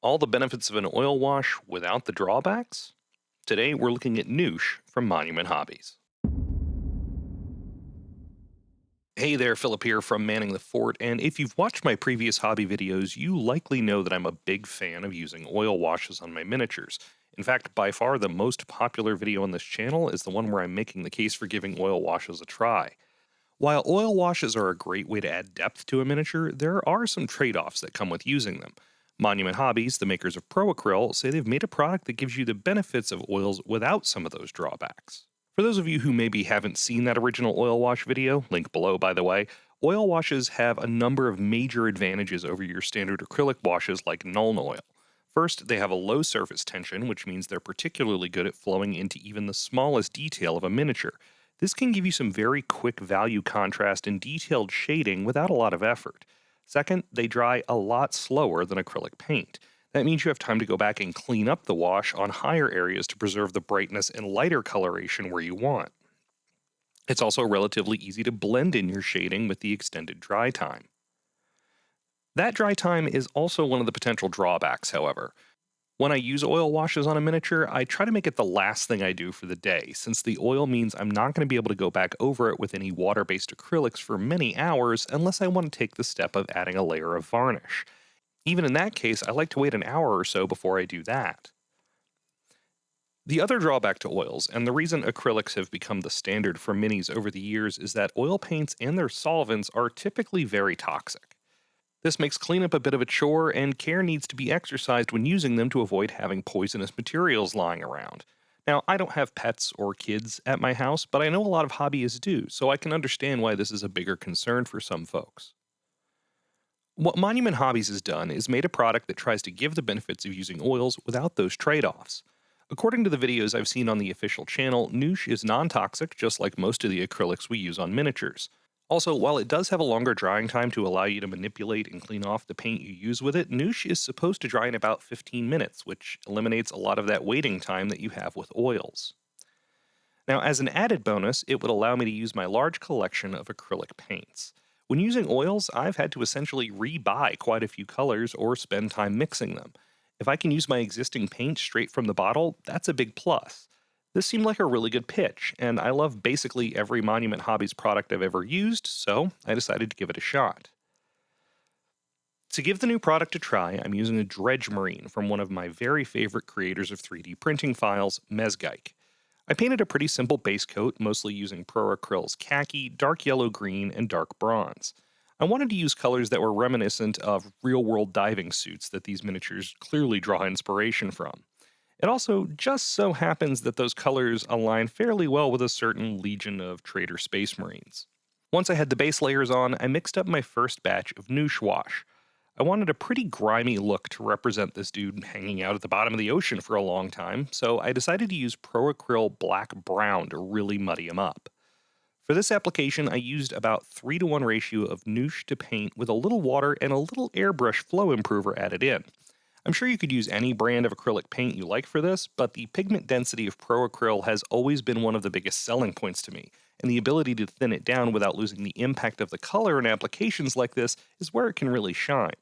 All the benefits of an oil wash without the drawbacks? Today we're looking at Newsh from Monument Hobbies. Hey there, Philip here from Manningthefort, and if you've watched my previous hobby videos, you likely know that I'm a big fan of using oil washes on my miniatures. In fact, by far the most popular video on this channel is the one where I'm making the case for giving oil washes a try. While oil washes are a great way to add depth to a miniature, there are some trade-offs that come with using them. Monument Hobbies, the makers of Pro Acryl, say they've made a product that gives you the benefits of oils without some of those drawbacks. For those of you who maybe haven't seen that original oil wash video, link below by the way, oil washes have a number of major advantages over your standard acrylic washes like Nuln Oil. First, they have a low surface tension, which means they're particularly good at flowing into even the smallest detail of a miniature. This can give you some very quick value contrast and detailed shading without a lot of effort. Second, they dry a lot slower than acrylic paint. That means you have time to go back and clean up the wash on higher areas to preserve the brightness and lighter coloration where you want. It's also relatively easy to blend in your shading with the extended dry time. That dry time is also one of the potential drawbacks, however. When I use oil washes on a miniature, I try to make it the last thing I do for the day, since the oil means I'm not going to be able to go back over it with any water-based acrylics for many hours unless I want to take the step of adding a layer of varnish. Even in that case, I like to wait an hour or so before I do that. The other drawback to oils, and the reason acrylics have become the standard for minis over the years, is that oil paints and their solvents are typically very toxic. This makes cleanup a bit of a chore, and care needs to be exercised when using them to avoid having poisonous materials lying around. Now, I don't have pets or kids at my house, but I know a lot of hobbyists do, so I can understand why this is a bigger concern for some folks. What Monument Hobbies has done is made a product that tries to give the benefits of using oils without those trade-offs. According to the videos I've seen on the official channel, Newsh is non-toxic just like most of the acrylics we use on miniatures. Also, while it does have a longer drying time to allow you to manipulate and clean off the paint you use with it, Newsh is supposed to dry in about 15 minutes, which eliminates a lot of that waiting time that you have with oils. Now, as an added bonus, it would allow me to use my large collection of acrylic paints. When using oils, I've had to essentially re-buy quite a few colors or spend time mixing them. If I can use my existing paint straight from the bottle, that's a big plus. This seemed like a really good pitch, and I love basically every Monument Hobbies product I've ever used, so I decided to give it a shot. To give the new product a try, I'm using a dredge marine from one of my very favorite creators of 3D printing files, Mezgike. I painted a pretty simple base coat, mostly using Pro Acryl's khaki, dark yellow-green, and dark bronze. I wanted to use colors that were reminiscent of real-world diving suits that these miniatures clearly draw inspiration from. It also just so happens that those colors align fairly well with a certain legion of Trader Space Marines. Once I had the base layers on, I mixed up my first batch of Newsh wash. I wanted a pretty grimy look to represent this dude hanging out at the bottom of the ocean for a long time, so I decided to use Pro Acryl Black Brown to really muddy him up. For this application, I used about 3-to-1 ratio of Newsh to paint with a little water and a little airbrush flow improver added in. I'm sure you could use any brand of acrylic paint you like for this, but the pigment density of Pro Acryl has always been one of the biggest selling points to me, and the ability to thin it down without losing the impact of the color in applications like this is where it can really shine.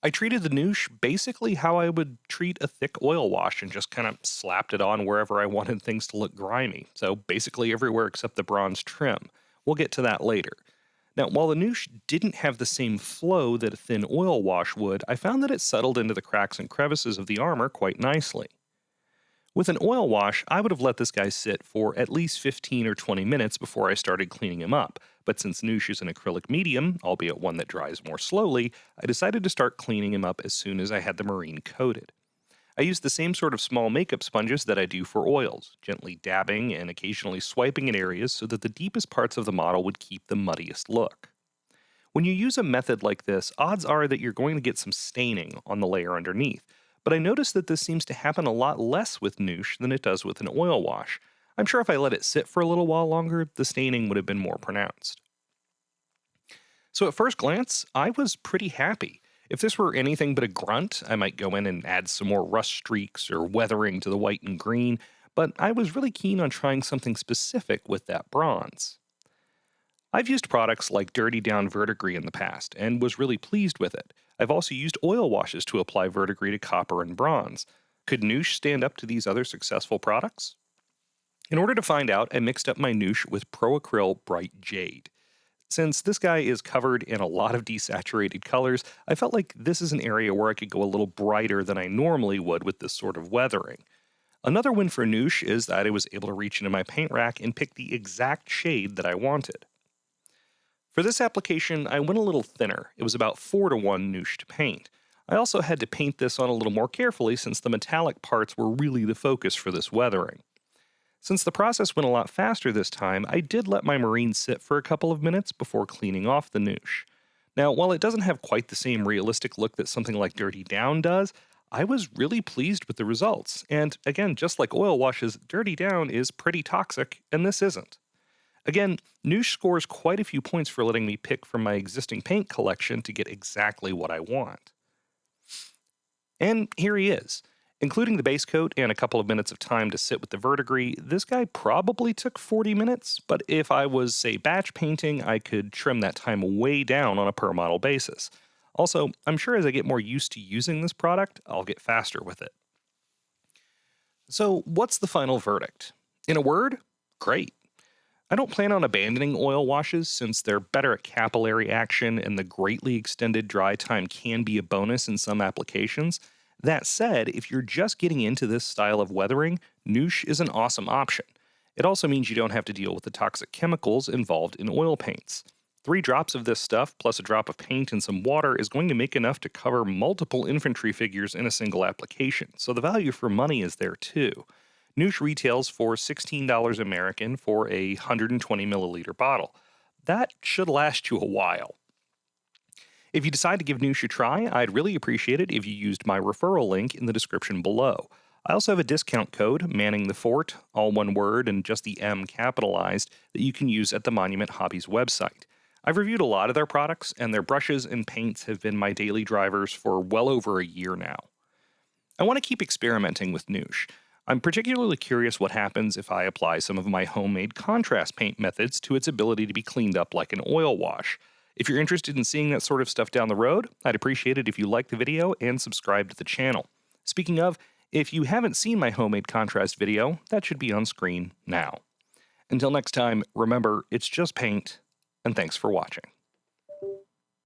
I treated the Newsh basically how I would treat a thick oil wash and just kind of slapped it on wherever I wanted things to look grimy, so basically everywhere except the bronze trim. We'll get to that later. Now, while the Newsh didn't have the same flow that a thin oil wash would, I found that it settled into the cracks and crevices of the armor quite nicely. With an oil wash, I would have let this guy sit for at least 15 or 20 minutes before I started cleaning him up, but since Newsh is an acrylic medium, albeit one that dries more slowly, I decided to start cleaning him up as soon as I had the marine coated. I used the same sort of small makeup sponges that I do for oils, gently dabbing and occasionally swiping in areas so that the deepest parts of the model would keep the muddiest look. When you use a method like this, odds are that you're going to get some staining on the layer underneath, but I noticed that this seems to happen a lot less with Newsh than it does with an oil wash. I'm sure if I let it sit for a little while longer, the staining would have been more pronounced. So at first glance, I was pretty happy. If this were anything but a grunt, I might go in and add some more rust streaks or weathering to the white and green, but I was really keen on trying something specific with that bronze. I've used products like Dirty Down Verdigris in the past and was really pleased with it. I've also used oil washes to apply verdigris to copper and bronze. Could Newsh stand up to these other successful products? In order to find out, I mixed up my Newsh with Pro Acryl Bright Jade. Since this guy is covered in a lot of desaturated colors, I felt like this is an area where I could go a little brighter than I normally would with this sort of weathering. Another win for Newsh is that I was able to reach into my paint rack and pick the exact shade that I wanted. For this application, I went a little thinner. It was about 4-to-1 Newsh to paint. I also had to paint this on a little more carefully since the metallic parts were really the focus for this weathering. Since the process went a lot faster this time, I did let my marine sit for a couple of minutes before cleaning off the Newsh. Now, while it doesn't have quite the same realistic look that something like Dirty Down does, I was really pleased with the results. And again, just like oil washes, Dirty Down is pretty toxic, and this isn't. Again, Newsh scores quite a few points for letting me pick from my existing paint collection to get exactly what I want. And here he is. Including the base coat and a couple of minutes of time to sit with the verdigris, this guy probably took 40 minutes, but if I was, say, batch painting, I could trim that time way down on a per model basis. Also, I'm sure as I get more used to using this product, I'll get faster with it. So, what's the final verdict? In a word, great. I don't plan on abandoning oil washes since they're better at capillary action and the greatly extended dry time can be a bonus in some applications. That said, if you're just getting into this style of weathering, Newsh is an awesome option. It also means you don't have to deal with the toxic chemicals involved in oil paints. 3 drops of this stuff plus a drop of paint and some water is going to make enough to cover multiple infantry figures in a single application, so the value for money is there too. Newsh retails for $16 American for a 120 milliliter bottle. That should last you a while. If you decide to give Newsh a try, I'd really appreciate it if you used my referral link in the description below. I also have a discount code, Manningthefort, all one word and just the M capitalized, that you can use at the Monument Hobbies website. I've reviewed a lot of their products, and their brushes and paints have been my daily drivers for well over a year now. I want to keep experimenting with Newsh. I'm particularly curious what happens if I apply some of my homemade contrast paint methods to its ability to be cleaned up like an oil wash. If you're interested in seeing that sort of stuff down the road, I'd appreciate it if you like the video and subscribe to the channel. Speaking of, if you haven't seen my homemade contrast video, that should be on screen now. Until next time, remember, it's just paint, and thanks for watching.